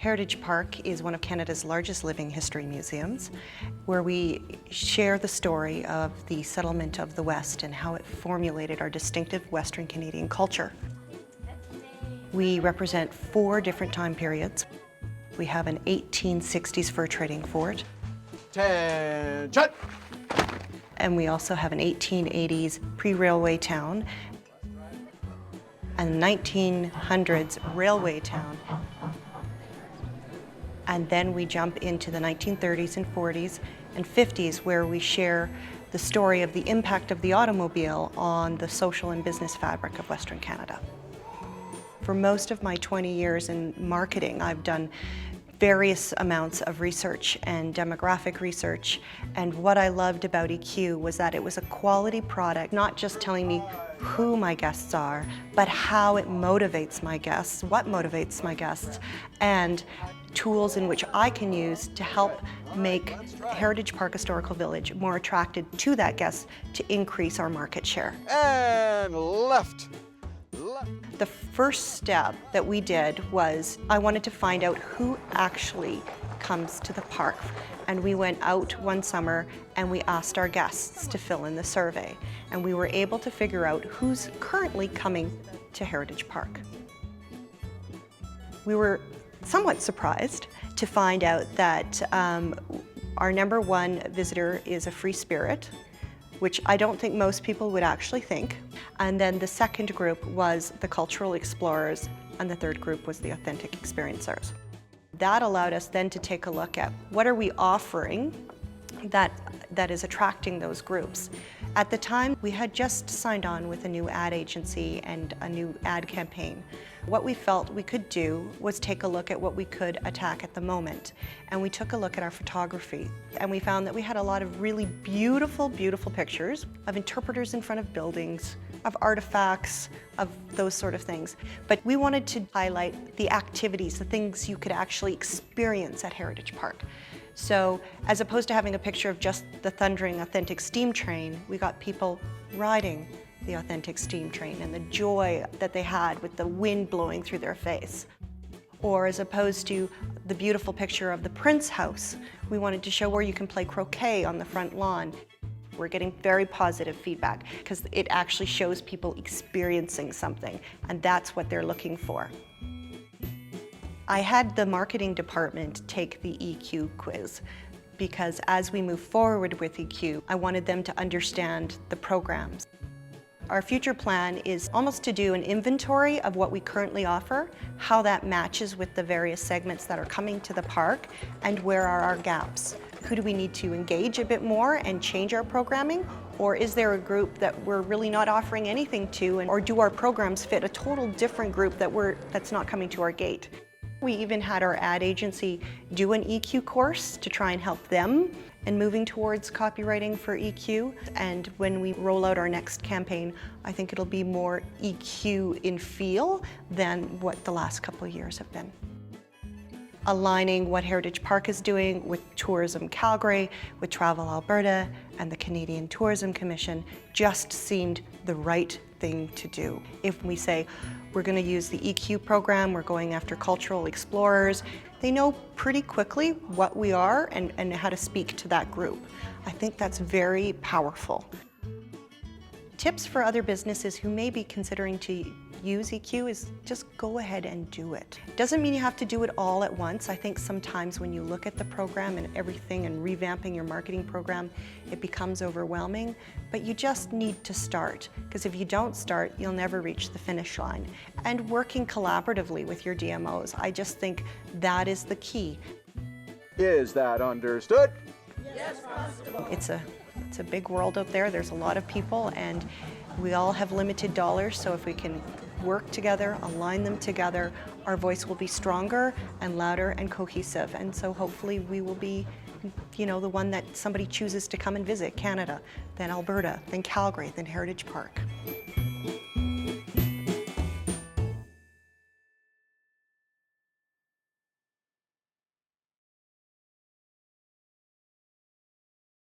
Heritage Park is one of Canada's largest living history museums, where we share the story of the settlement of the West and how it formulated our distinctive Western Canadian culture. We represent 4 different time periods. We have an 1860s fur trading fort. Attention! And we also have an 1880s pre-railway town and 1900s railway town. And then we jump into the 1930s and 40s and 50s, where we share the story of the impact of the automobile on the social and business fabric of Western Canada. For most of my 20 years in marketing, I've done various amounts of research and demographic research. And what I loved about EQ was that it was a quality product, not just telling me who my guests are, but how it motivates my guests, what motivates my guests, and tools in which I can use to help make Heritage Park Historical Village more attractive to that guest to increase our market share. And left. The first step that we did was I wanted to find out who actually comes to the park. And we went out one summer and we asked our guests to fill in the survey. And we were able to figure out who's currently coming to Heritage Park. We were somewhat surprised to find out that our #1 visitor is a free spirit, which I don't think most people would actually think. And then the second group was the cultural explorers, and the third group was the authentic experiencers. That allowed us then to take a look at what are we offering that is attracting those groups. At the time, we had just signed on with a new ad agency and a new ad campaign. What we felt we could do was take a look at what we could attack at the moment. And we took a look at our photography, and we found that we had a lot of really beautiful, beautiful pictures of interpreters in front of buildings, of artifacts, of those sort of things. But we wanted to highlight the activities, the things you could actually experience at Heritage Park. So as opposed to having a picture of just the thundering authentic steam train, we got people riding the authentic steam train and the joy that they had with the wind blowing through their face. Or as opposed to the beautiful picture of the Prince House, we wanted to show where you can play croquet on the front lawn. We're getting very positive feedback because it actually shows people experiencing something, and that's what they're looking for. I had the marketing department take the EQ quiz because as we move forward with EQ, I wanted them to understand the programs. Our future plan is almost to do an inventory of what we currently offer, how that matches with the various segments that are coming to the park, and where are our gaps. Who do we need to engage a bit more and change our programming? Or is there a group that we're really not offering anything to? Or do our programs fit a total different group that's not coming to our gate? We even had our ad agency do an EQ course to try and help them in moving towards copywriting for EQ. And when we roll out our next campaign, I think it'll be more EQ in feel than what the last couple of years have been. Aligning what Heritage Park is doing with Tourism Calgary, with Travel Alberta, and the Canadian Tourism Commission just seemed the right thing to do. If we say we're going to use the EQ program, we're going after cultural explorers, they know pretty quickly what we are and how to speak to that group. I think that's very powerful. Tips for other businesses who may be considering to use EQ is just go ahead and do it. Doesn't mean you have to do it all at once. I think sometimes when you look at the program and everything and revamping your marketing program, it becomes overwhelming, but you just need to start, because if you don't start, you'll never reach the finish line. And working collaboratively with your DMOs, I just think that is the key. Is that understood? Yes, Constable. It's a big world out there. There's a lot of people, and we all have limited dollars, so if we can work together, align them together, our voice will be stronger and louder and cohesive. And so hopefully we will be, the one that somebody chooses to come and visit Canada, then Alberta, then Calgary, then Heritage Park.